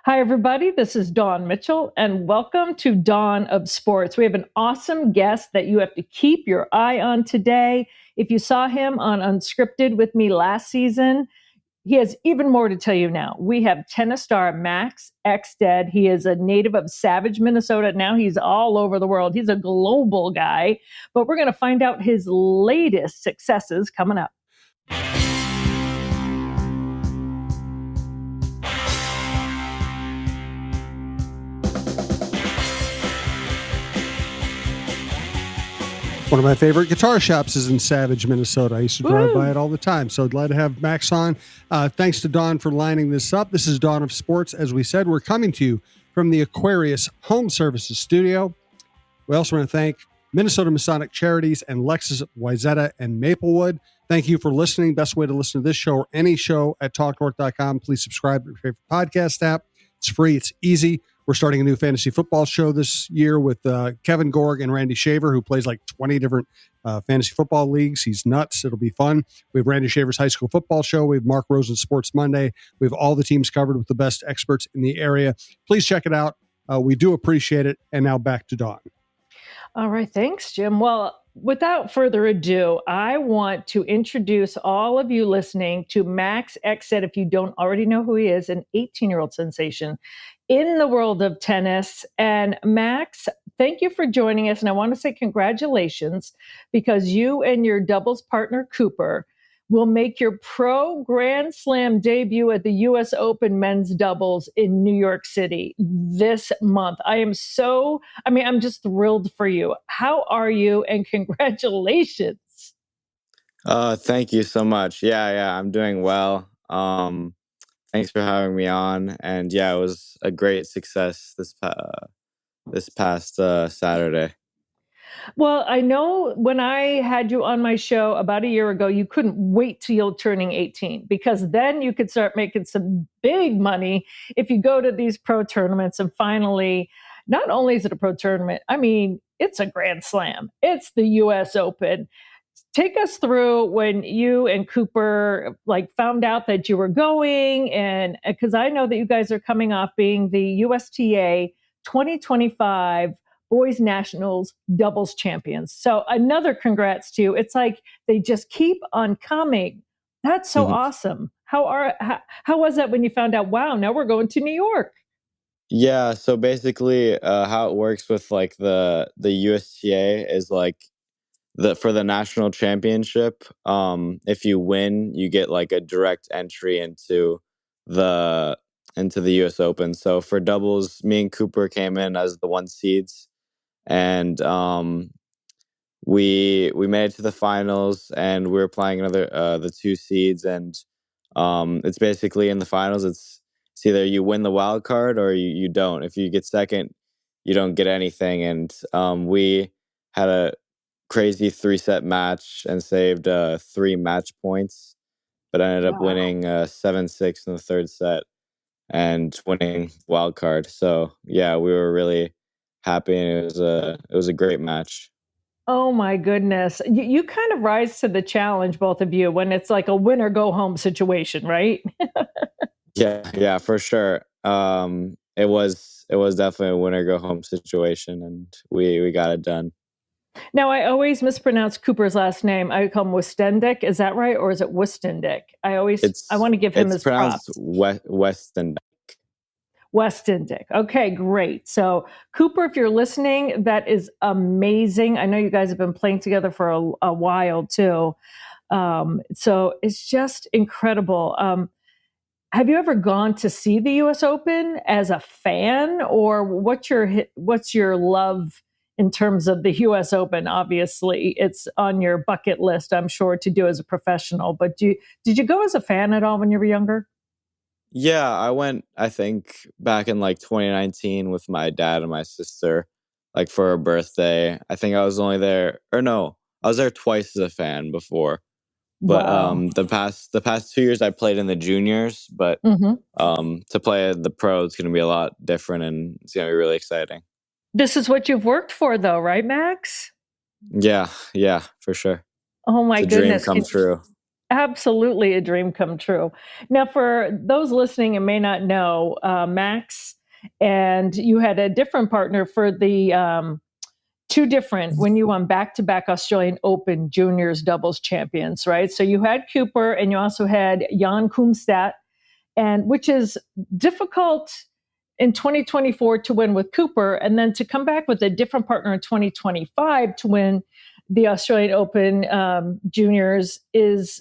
Hi, everybody. This is Dawn Mitchell, and welcome to Dawn of Sports. We have an awesome guest that you have to keep your eye on today. If you saw him on Unscripted with me last season, he has even more to tell you now. We have tennis star Max Exsted. He is a native of Savage, Minnesota. Now he's all over the world. He's a global guy, but we're going to find out his latest successes coming up. One of my favorite guitar shops is in Savage, Minnesota. I used to drive by it all the time. So glad to have Max on. Thanks to Dawn for lining this up. This is Dawn of Sports. As we said, we're coming to you from the Aquarius Home Services Studio. We also want to thank Minnesota Masonic Charities and Lexus Wayzata and Maplewood. Thank you for listening. Best way to listen to this show or any show at talknorth.com. Please subscribe to your favorite podcast app. It's free. It's easy. We're starting a new fantasy football show this year with Kevin Gorg and Randy Shaver, who plays like 20 different fantasy football leagues. He's nuts. It'll be fun. We have Randy Shaver's high school football show. We have Mark Rosen's Sports Monday. We have all the teams covered with the best experts in the area. Please check it out. We do appreciate it. And now back to Dawn. All right. Thanks, Jim. Well, without further ado, I want to introduce all of you listening to Max Exsted. If you don't already know who he is, an 18-year-old sensation in the world of tennis. And Max, thank you for joining us. And I want to say congratulations, because you and your doubles partner, Cooper, will make your pro Grand Slam debut at the U.S. Open men's doubles in New York City this month. I'm just thrilled for you. How are you? And congratulations. Thank you so much. Yeah, I'm doing well. Thanks for having me on. And yeah, it was a great success this past Saturday. Well, I know when I had you on my show about a year ago, you couldn't wait till you're turning 18, because then you could start making some big money if you go to these pro tournaments. And finally, not only is it a pro tournament, I mean, it's a Grand Slam. It's the U.S. Open. Take us through when you and Cooper found out that you were going, and because I know that you guys are coming off being the USTA 2025 Boys Nationals doubles champions. So another congrats to you. It's like they just keep on coming. That's so awesome. How was that when you found out, wow, now we're going to New York? Yeah, so basically how it works with the USTA is for the national championship, if you win, you get a direct entry into the US Open. So for doubles, me and Cooper came in as the 1 seeds, and we made it to the finals, and we were playing the 2 seeds, and it's basically in the finals, it's either you win the wild card or you don't. If you get second, you don't get anything. And we had a crazy 3-set match and saved 3 match points, but I ended up winning 7-6 in the 3rd set and winning wild card. So yeah, we were really happy, and it was a great match. Oh my goodness. You kind of rise to the challenge, both of you, when it's like a win or go home situation, right? Yeah, for sure. It was definitely a win or go home situation, and we got it done. Now, I always mispronounce Cooper's last name. I call him Westendik. Is that right? Or is it Westendik? I want to give him his props. It's pronounced Westendik. Westendik. Okay, great. So Cooper, if you're listening, that is amazing. I know you guys have been playing together for a while too. So it's just incredible. Have you ever gone to see the U.S. Open as a fan, or what's your love in terms of the U.S. Open? Obviously, it's on your bucket list, I'm sure, to do as a professional. But did you go as a fan at all when you were younger? Yeah, I went, I think, back in 2019 with my dad and my sister, for her birthday. I think I was only there, or no, I was there twice as a fan before. But Wow. the past 2 years I played in the juniors, but to play the pro, it's going to be a lot different, and it's going to be really exciting. This is what you've worked for, though, right, Max? Yeah, for sure. Oh my it's a dream goodness. come true. Absolutely a dream come true. Now, for those listening and may not know, Max, and you had a different partner for the two different when you won back-to-back Australian Open juniors doubles champions, right? So you had Cooper and you also had Jan Kumstat, and which is difficult in 2024 to win with Cooper, and then to come back with a different partner in 2025 to win the Australian Open juniors is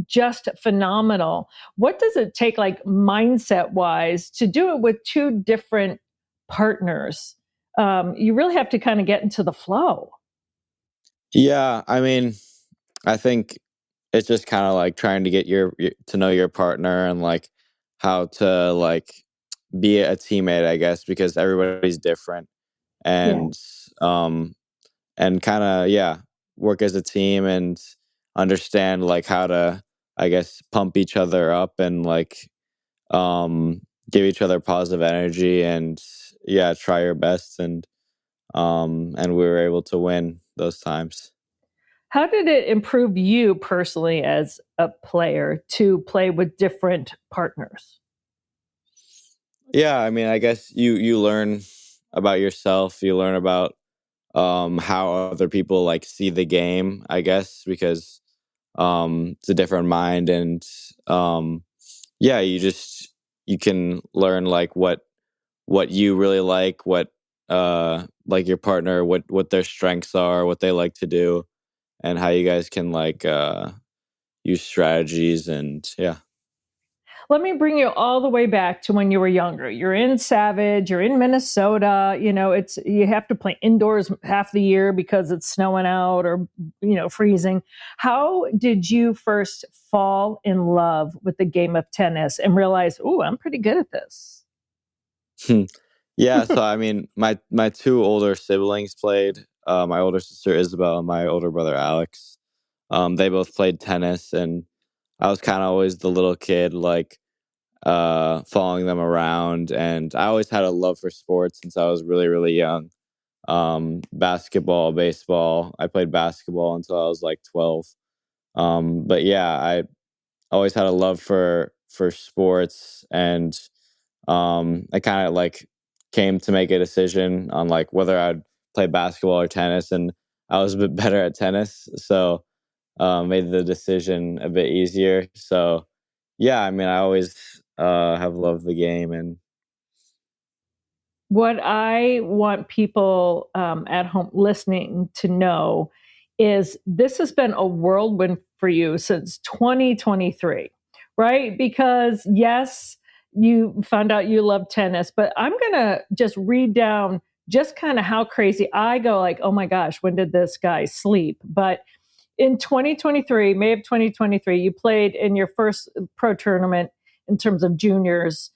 just phenomenal. What does it take, like mindset wise, to do it with two different partners? You really have to kind of get into the flow. Yeah, I mean, I think it's just kind of like trying to get to know your partner and like how to like be a teammate, I guess, because everybody's different Yeah. and um and kind of work as a team and understand like how to, I guess, pump each other up and like um give each other positive energy and try your best and we were able to win those times. How did it improve you personally as a player to play with different partners? Yeah, I mean, I guess you learn about yourself, you learn about how other people like see the game, I guess, because it's a different mind and um you just you can learn like what you really like your partner, what their strengths are, what they like to do, and how you guys can like use strategies and yeah. Let me bring you all the way back to when you were younger. You're in Savage, you're in Minnesota, it's you have to play indoors half the year because it's snowing out or freezing. How did you first fall in love with the game of tennis and realize, "Oh, I'm pretty good at this?" Yeah, so I mean, my two older siblings played. My older sister Isabel and my older brother Alex. They both played tennis, and I was kind of always the little kid, like following them around. And I always had a love for sports since I was really, really young. Basketball, baseball. I played basketball until I was like 12. But yeah, I always had a love for sports, and I kind of like came to make a decision on like whether I'd play basketball or tennis, and I was a bit better at tennis, so made the decision a bit easier. So yeah, I mean, I always have loved the game, and What I want people at home listening to know is this has been a whirlwind for you since 2023, right? Because yes, you found out you love tennis, but I'm going to just read down just kind of how crazy I go like, oh my gosh, when did this guy sleep? But in 2023, May of 2023, you played in your first pro tournament in terms of juniors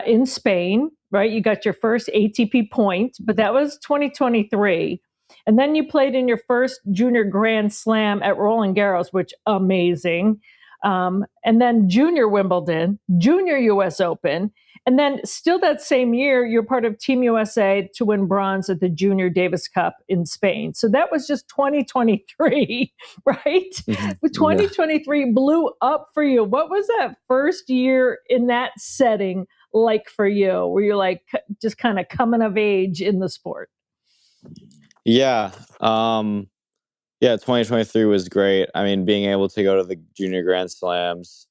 in Spain, right? You got your first ATP point, but that was 2023. And then you played in your first junior grand slam at Roland Garros, which amazing. And then junior Wimbledon, junior US Open. And then still that same year, you're part of Team USA to win bronze at the Junior Davis Cup in Spain. So that was just 2023, right? But yeah. 2023 blew up for you. What was that first year in that setting like for you? Were you like just kind of coming of age in the sport? Yeah. Yeah, 2023 was great. I mean, being able to go to the junior grand slams,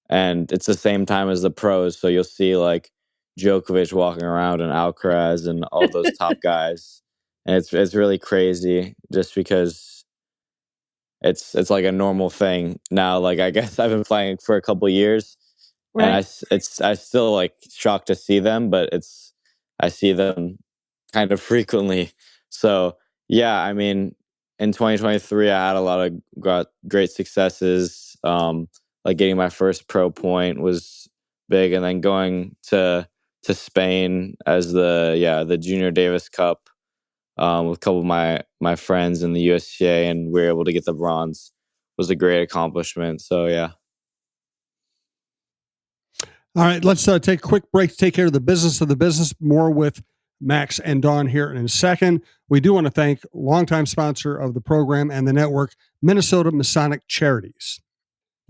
and it's the same time as the pros, so you'll see like Djokovic walking around and Alcaraz and all those top guys. And it's really crazy just because it's like a normal thing now. Like I guess I've been playing for a couple years, and Right? I still like shocked to see them, but I see them kind of frequently. So yeah, I mean, in 2023, I had a lot of great successes. Like getting my first pro point was big, and then going to Spain as the Junior Davis Cup with a couple of my friends in the USGA, and we were able to get the bronze. Was a great accomplishment. So yeah. All right, let's take a quick break to take care of the business. More with Max and Dawn here in a second. We do want to thank longtime sponsor of the program and the network, Minnesota Masonic Charities.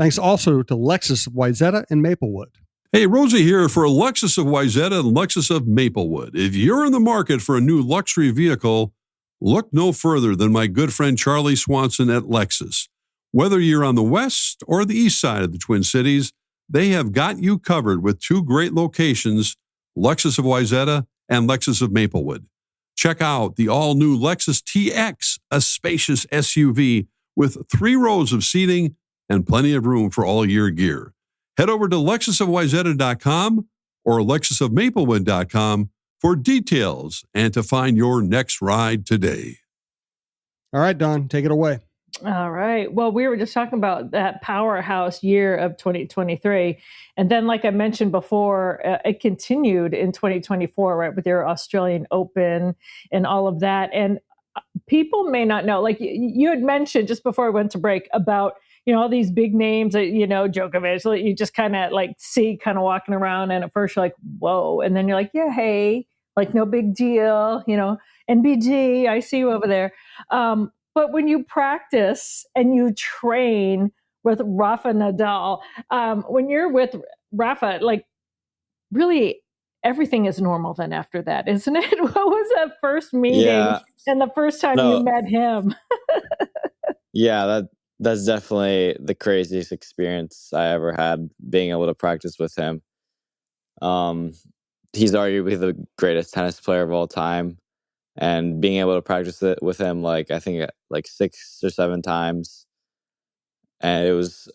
Thanks also to Lexus of Wayzata and Maplewood. Hey, Rosie here for Lexus of Wayzata and Lexus of Maplewood. If you're in the market for a new luxury vehicle, look no further than my good friend Charlie Swanson at Lexus. Whether you're on the west or the east side of the Twin Cities, they have got you covered with two great locations, Lexus of Wayzata and Lexus of Maplewood. Check out the all-new Lexus TX, a spacious SUV with 3 rows of seating and plenty of room for all your gear. Head over to lexusofwayzata.com or lexusofmaplewood.com for details and to find your next ride today. All right, Don, take it away. All right. Well, we were just talking about that powerhouse year of 2023. And then, like I mentioned before, it continued in 2024, right, with your Australian Open and all of that. And people may not know, like you had mentioned just before we went to break about, all these big names that, Djokovic, that you just kind of like see kind of walking around. And at first you're like, whoa. And then you're like, yeah, hey, like no big deal, NBG, I see you over there. But when you practice and you train with Rafa Nadal, when you're with Rafa, like really everything is normal then after that, isn't it? What was that first meeting and the first time you met him? Yeah, that's definitely the craziest experience I ever had, being able to practice with him. He's arguably the greatest tennis player of all time. And being able to practice it with him, like I think like 6 or 7 times, and it was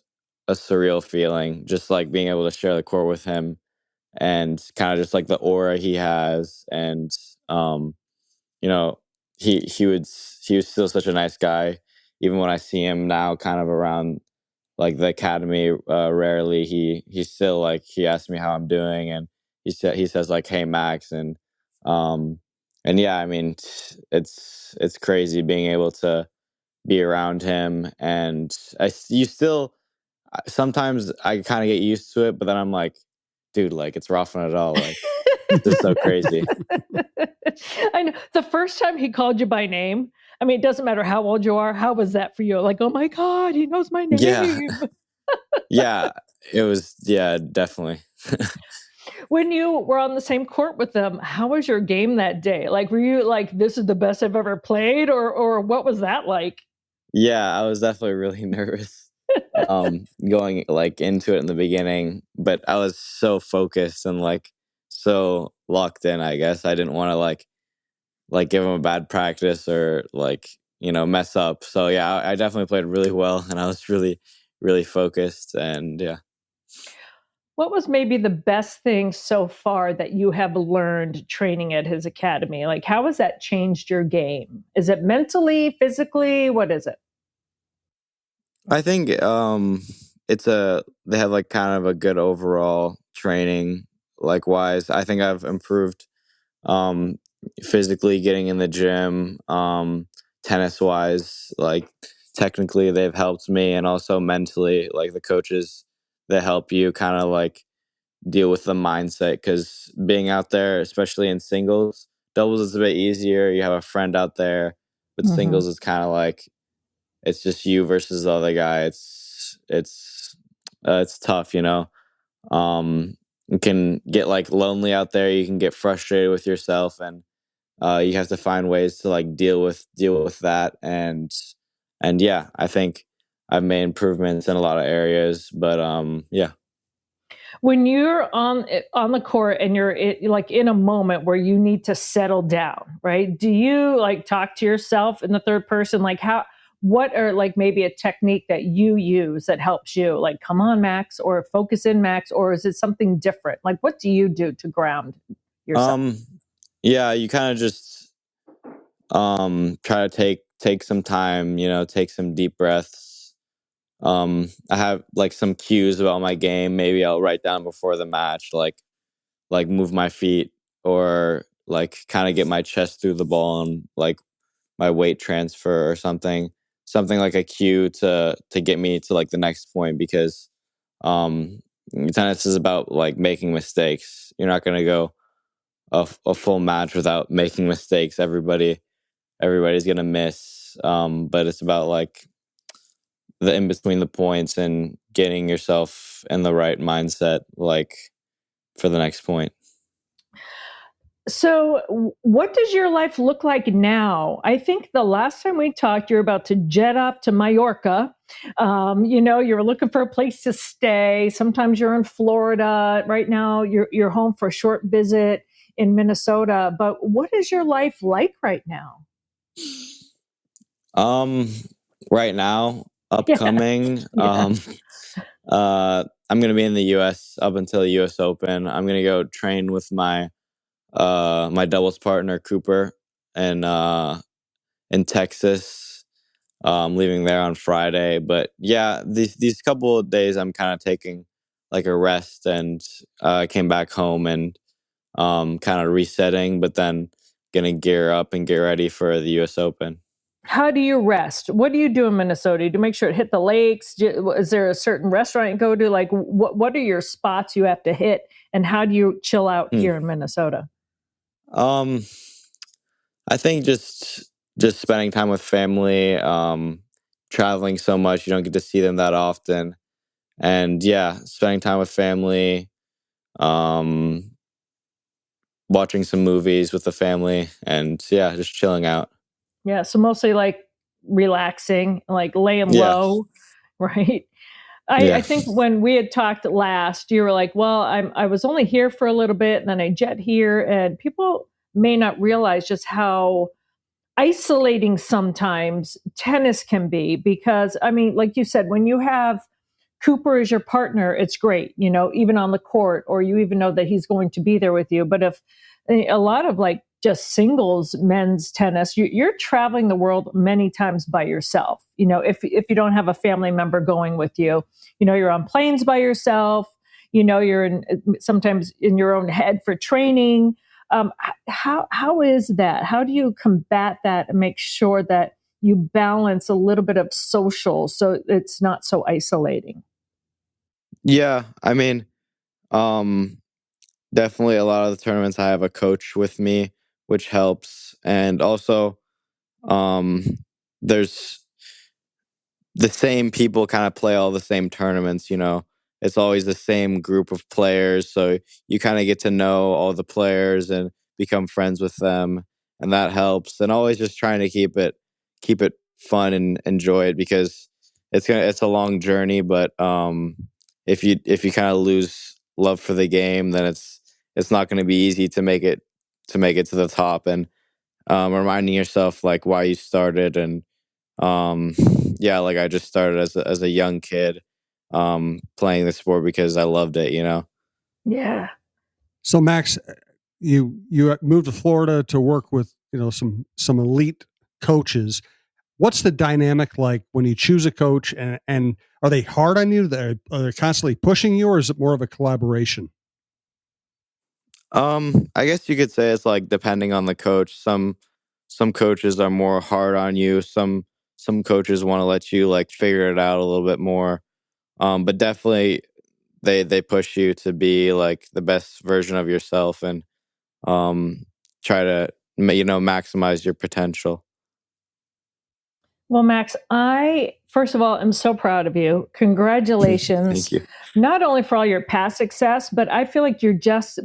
a surreal feeling, just like being able to share the court with him, and kind of just like the aura he has, and you know, he was still such a nice guy, even when I see him now, kind of around like the academy. Rarely he's still like, he asks me how I'm doing, and he says like, "Hey Max," and yeah, I mean, it's crazy being able to be around him, and you still sometimes I kind of get used to it, but then I'm like, dude, like it's Rafa Nadal, like this is so crazy. I know. The first time he called you by name, I mean, it doesn't matter how old you are. How was that for you? Like, oh my God, he knows my name. Yeah, it was, definitely. When you were on the same court with them, how was your game that day? Like, were you like, this is the best I've ever played, or what was that like? Yeah, I was definitely really nervous going like into it in the beginning, but I was so focused and like so locked in, I guess. I didn't want to like give him a bad practice or like, mess up. So yeah, I definitely played really well, and I was really, really focused, and yeah. What was maybe the best thing so far that you have learned training at his academy? Like, how has that changed your game? Is it mentally, physically? What is it? I think they have like kind of a good overall training. Likewise, I think I've improved um physically, getting in the gym, tennis wise, like technically they've helped me, and also mentally, like the coaches that help you kind of like deal with the mindset, because being out there, especially in singles, doubles is a bit easier, you have a friend out there, but singles is kind of like it's just you versus the other guy. It's tough, you can get like lonely out there, you can get frustrated with yourself, and you have to find ways to like deal with that, and yeah, I think I've made improvements in a lot of areas, but yeah. When you're on the court and you're like in a moment where you need to settle down, right? Do you like talk to yourself in the third person? Like what are like maybe a technique that you use that helps you? Like, come on, Max, or focus in, Max, or is it something different? Like, what do you do to ground yourself? Yeah, you kind of just try to take some time, take some deep breaths. I have like some cues about my game. Maybe I'll write down before the match, like move my feet, or like kind of get my chest through the ball, and like my weight transfer, or something like a cue to get me to like the next point, because um tennis is about like making mistakes. You're not going to go a full match without making mistakes. Everybody's going to miss, but it's about like the in between the points and getting yourself in the right mindset, like for the next point. So, what does your life look like now? I think the last time we talked, you're about to jet off to Mallorca. You're looking for a place to stay. Sometimes you're in Florida. Right now, you're home for a short visit in Minnesota. But what is your life like right now? Um, right now, Yeah, upcoming, yeah. I'm gonna be in the U.S. up until the U.S. Open. I'm gonna go train with my doubles partner Cooper and in Texas. Leaving there on Friday, but yeah, these couple of days I'm kind of taking like a rest, and came back home and kind of resetting, but then gonna gear up and get ready for the U.S. Open. How do you rest? What do you do in Minnesota? Do you make sure to hit the lakes? Is there a certain restaurant you go to? Like, what are your spots you have to hit, and how do you chill out Hmm. here in Minnesota? Um, I think just spending time with family. Traveling so much, you don't get to see them that often, and yeah, spending time with family. Um, Watching some movies with the family, and yeah, just chilling out. Yeah, so mostly like relaxing, like laying Yeah, low, right? I yeah. think when we had talked last, you were like, "Well, I was only here for a little bit, and then I jet here," and people may not realize just how isolating sometimes tennis can be because I mean, like you said, when you have Cooper is your partner, it's great, even on the court, or you even know that he's going to be there with you. But if a lot of like just singles men's tennis, you're traveling the world many times by yourself. If you don't have a family member going with you, you're on planes by yourself. You're in sometimes in your own head for training. How is that? How do you combat that and make sure that you balance a little bit of social so it's not so isolating? Yeah, I mean, um, definitely a lot of the tournaments I have a coach with me, which helps, and also, um, there's the same people kind of play all the same tournaments, you know. It's always the same group of players, so you kind of get to know all the players and become friends with them, and that helps. And always just trying to keep it fun and enjoy it, because it's a long journey, but if you kind of lose love for the game, then it's not going to be easy to make it to the top. And reminding yourself like why you started, and um, yeah, like I just started as a young kid, playing the sport because I loved it, you know? Yeah. So Max, you moved to Florida to work with some elite coaches. What's the dynamic like when you choose a coach, and are they hard on you? Are they constantly pushing you, or is it more of a collaboration? I guess you could say it's like depending on the coach. Some coaches are more hard on you. Some coaches want to let you like figure it out a little bit more. But definitely they push you to be like the best version of yourself, and um try to maximize your potential. Well, Max, I first of all am so proud of you. Thank Congratulations, you. not only for all your past success, but I feel like you're just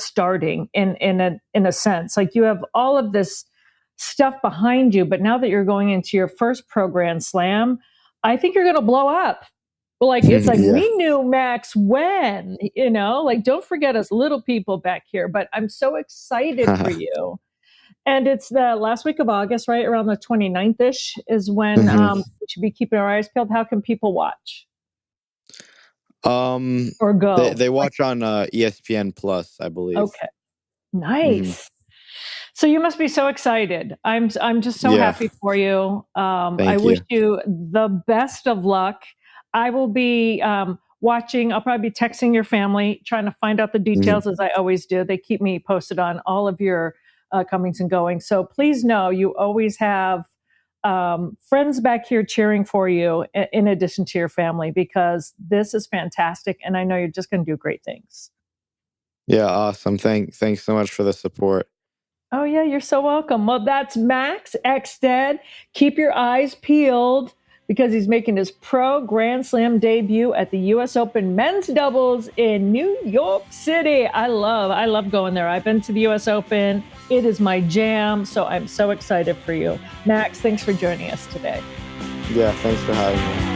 starting in a sense. Like you have all of this stuff behind you, but now that you're going into your first pro Grand Slam, I think you're going to blow up. Like it's like Yeah. we knew Max when, like don't forget us little people back here. But I'm so excited for you. And it's the last week of August, right around the 29th ish, is when Mhm. we should be keeping our eyes peeled. How can people watch Um, or they go? they Like, watch on ESPN Plus, I believe. okay, Hmm. nice. So you must be so excited. I'm just so Yeah, happy for you. I thank wish you. you the best of luck. I will be watching. I'll probably be texting your family, trying to find out the Hmm. details as I always do. They keep me posted on all of your comings and goings. So please know you always have friends back here cheering for you, in addition to your family, because this is fantastic, and I know you're just going to do great things. Yeah, awesome. Thanks so much for the support. Oh, yeah, you're so welcome. Well, that's Max Exsted. Keep your eyes peeled. because he's making his pro Grand Slam debut at the U.S. Open men's doubles in New York City. I love going there. I've been to the U.S. Open. It is my jam, so I'm so excited for you. Max, thanks for joining us today. Yeah, thanks for having me.